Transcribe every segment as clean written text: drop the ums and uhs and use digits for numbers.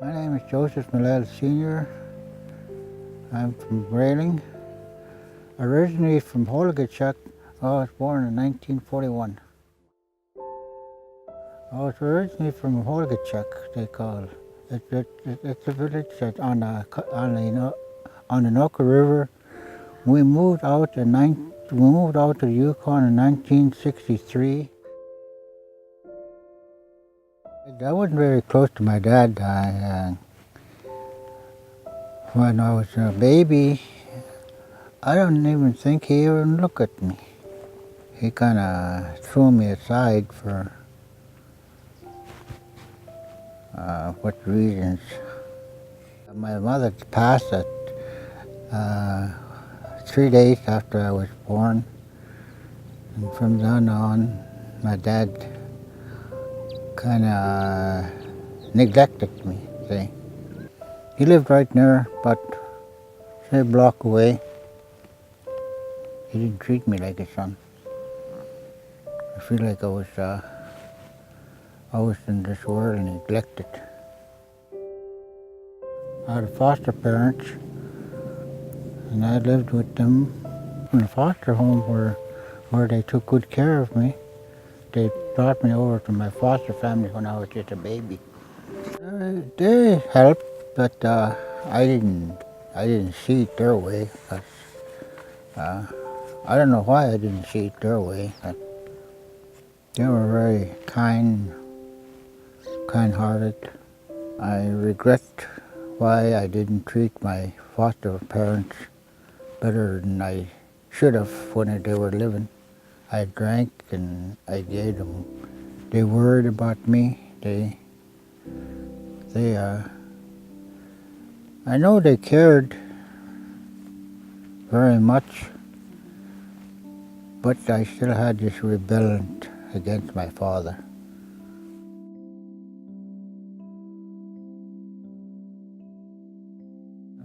My name is Joseph Maillelle Sr. I'm from Grayling. Originally from Holgachuk, I was born in 1941. I was originally from Holgachuk, they call it. It's a village that's on the Noka River. We moved out to the Yukon in 1963. I wasn't very close to my dad. When I was a baby, I don't even think he even looked at me. He kind of threw me aside for what reasons. My mother passed at 3 days after I was born. And from then on, my dad kind of neglected me, see. He lived right near, but say a block away. He didn't treat me like a son. I feel like I was in this world and neglected. I had foster parents, and I lived with them in a foster home where they took good care of me. They brought me over to my foster family when I was just a baby. They helped, but I didn't see it their way. I don't know why I didn't see it their way. But they were very kind-hearted. I regret why I didn't treat my foster parents better than I should have when they were living. I drank and I gave them. They worried about me. I know they cared very much, but I still had this rebellion against my father.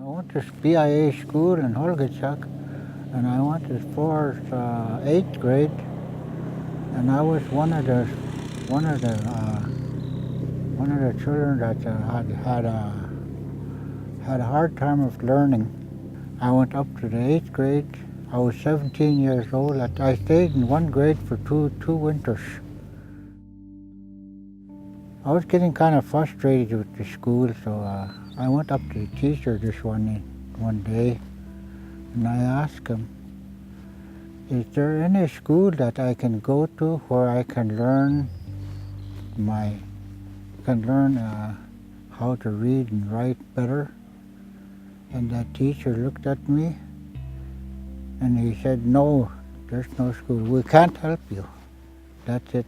I went to BIA school in Holgachuk, and I went as far as 8th grade, and I was one of the children that had a hard time of learning. I went up to the 8th grade. I was 17 years old. I stayed in one grade for two winters. I was getting kind of frustrated with the school, so I went up to the teacher one day, and I asked him, "Is there any school that I can go to where I can learn how to read and write better?" And that teacher looked at me, and he said, "No, there's no school. We can't help you. That's it."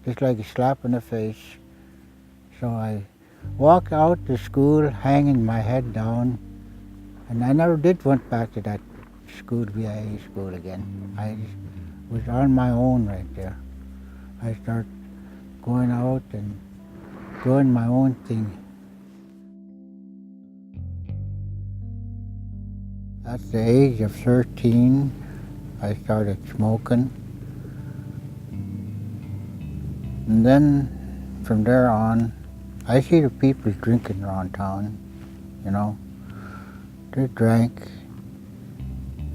Just like a slap in the face. So I walked out to school hanging my head down, and I never did went back to that school, BIA school again. I was on my own right there. I started going out and doing my own thing. At the age of 13, I started smoking. And then from there on, I see the people drinking around town, you know. They drank.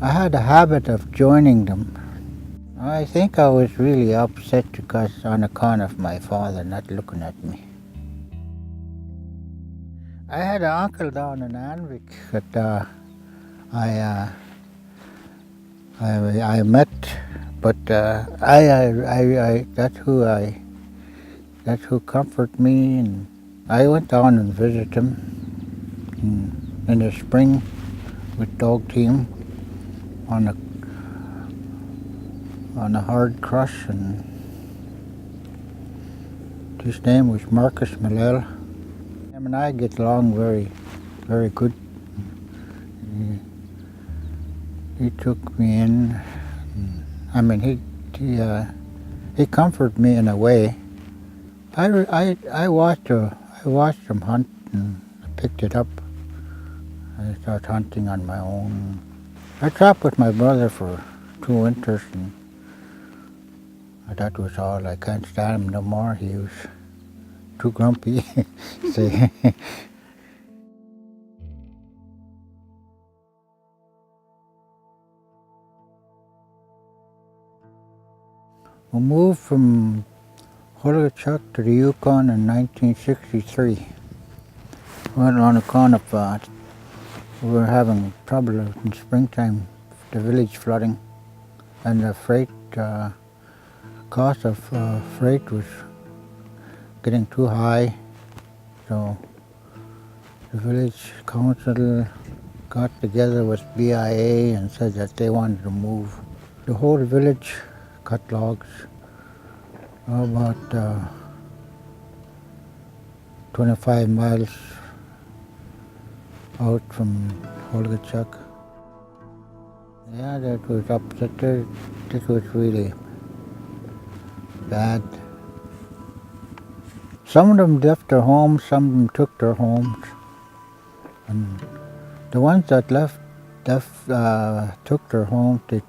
I had a habit of joining them. I think I was really upset because on account of my father not looking at me. I had an uncle down in Anvik that I met, but that's who comforted me, and I went down and visited him in the spring with dog team on a hard crush, and his name was Marcus Maillelle. Him and I get along very, very good. He took me in. I mean, he comforted me in a way. I watched him hunt, and I picked it up. I started hunting on my own. I trapped with my brother for 2 winters, and that was all. I can't stand him no more. He was too grumpy. See, We moved from Relocating to the Yukon in 1963. Well, on account of we were having trouble in springtime, the village flooding, and the freight cost of freight was getting too high. So the village council got together with BIA and said that they wanted to move the whole village, cut logs, about 25 miles out from Relocating. Yeah, that was upset. This was really bad. Some of them left their homes, some of them took their homes. And the ones that took their homes, they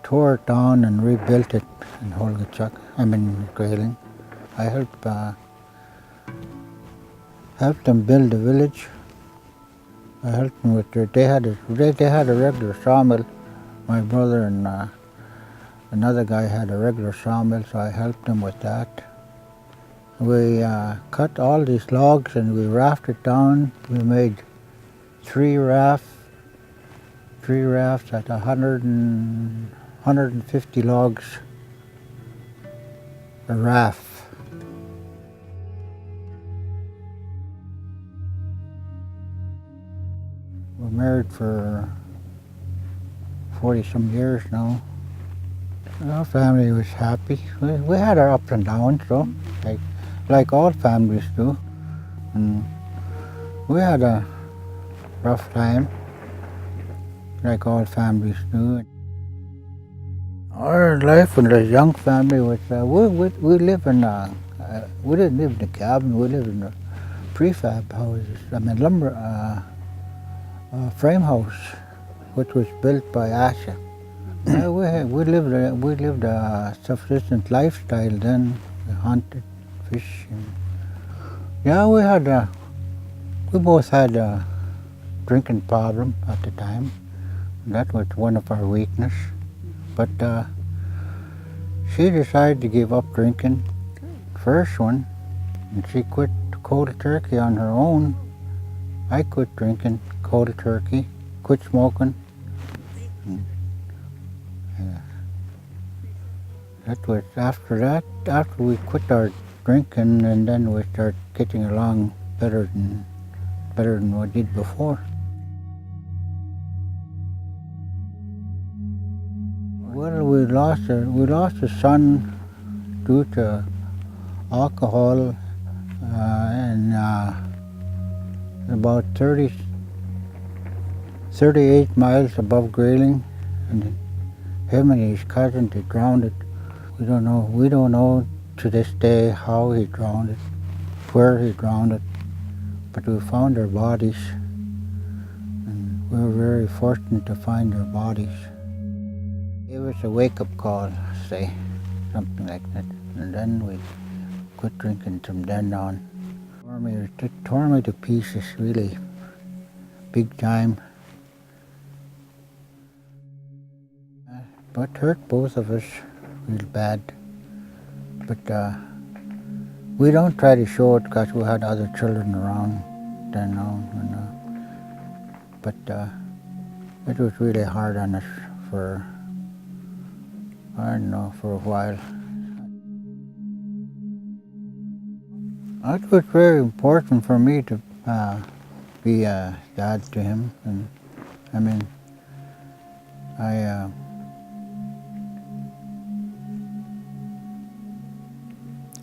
tore it down and rebuilt it in Grayling. I helped them build the village. I helped them with they had a regular sawmill. My brother and another guy had a regular sawmill, so I helped them with that. We cut all these logs and we rafted down. We made three rafts at 150 logs a raft. We're married for 40-some years now. Our family was happy. We had our ups and downs, so like all families do. And we had a rough time, like all families do. Our life when a young family was, we live in we didn't live in a cabin, we lived in a prefab houses. Lumber frame house, which was built by Asha. We lived a subsistence lifestyle then. We hunted, fishing. Yeah, we both had a drinking problem at the time. That was one of our weakness. But she decided to give up drinking, first one, and she quit cold turkey on her own. I quit drinking cold turkey, quit smoking. That was after we quit our drinking, and then we started getting along better than we did before. Well, we lost a son due to alcohol, and about 38 miles above Grayling, and him and his cousin, they drowned. We don't know to this day how he drowned it, where he drowned it, but we found their bodies, and we were very fortunate to find their bodies. It was a wake-up call, say, something like that, and then we quit drinking from then on. It tore me to pieces, really, big time. But hurt both of us real bad. But we don't try to show it because we had other children around then on. But it was really hard on us for, I don't know, for a while. It was very important for me to be a dad to him. And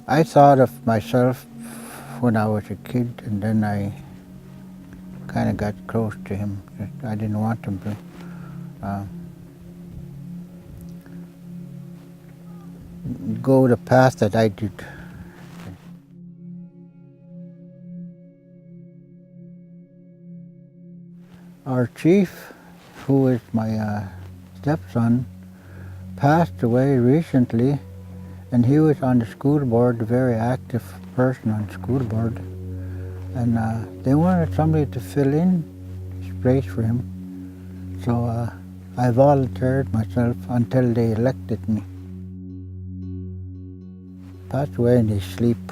I thought of myself when I was a kid, and then I kind of got close to him. I didn't want him to go the path that I did. Our chief, who is my stepson, passed away recently, and he was on the school board, a very active person on the school board. And they wanted somebody to fill in his place for him. So I volunteered myself until they elected me. Passed away in his sleep.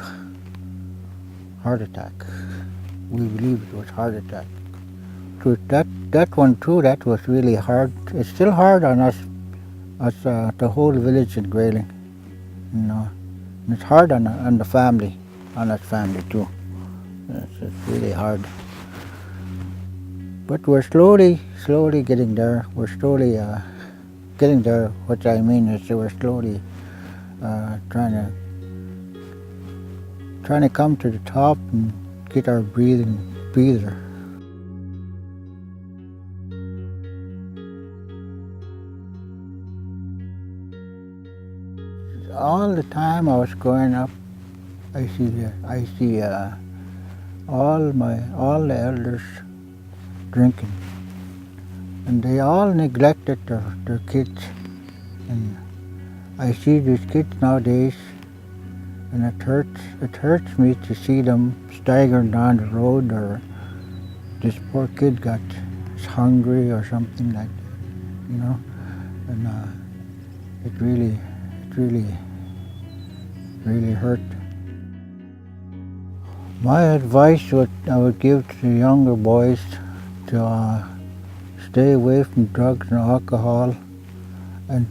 Heart attack. We believe it was heart attack. So that one too, that was really hard. It's still hard on us the whole village in Grayling, you know. And it's hard on the family, on that family too. It's really hard. But we're slowly getting there. We're slowly getting there. What I mean is that we're slowly trying to come to the top and get our breather. All the time I was growing up, I see all the elders drinking, and they all neglected their kids. And I see these kids nowadays, and it hurts me to see them staggering down the road, or this poor kid got hungry or something like that, you know. And it really hurt. My advice I would give to the younger boys to stay away from drugs and alcohol, and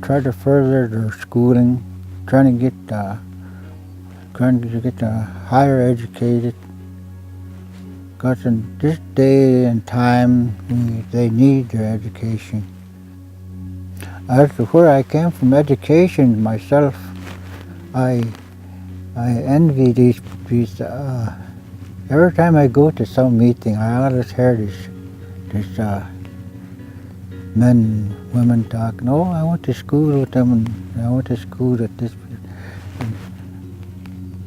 try to further their schooling, trying to get higher educated. Because in this day and time, they need their education. As to where I came from education myself, I envy these. Every time I go to some meeting, I always hear these men, women talk. No, I went to school with them, and I went to school with this,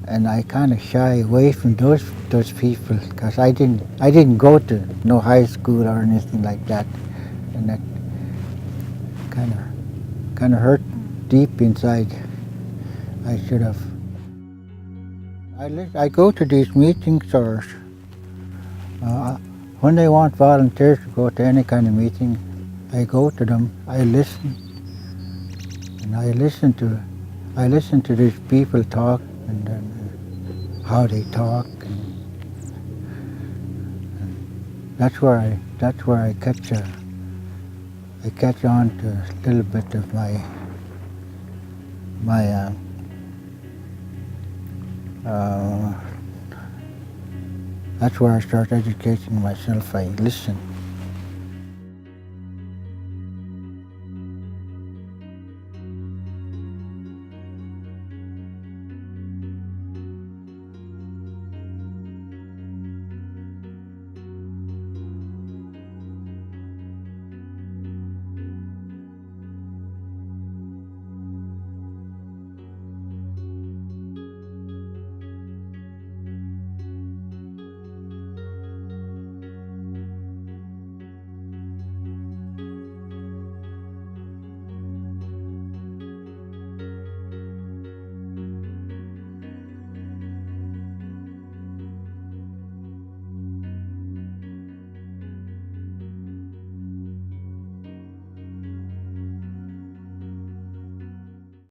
and I kind of shy away from those people, because I didn't go to no high school or anything like that, and that kind of hurt deep inside. I should have. I go to these meetings, or when they want volunteers to go to any kind of meeting, I go to them. I listen, and I listen to these people talk, and how they talk, and that's where I catch on to a little bit of my that's where I start educating myself. I listen.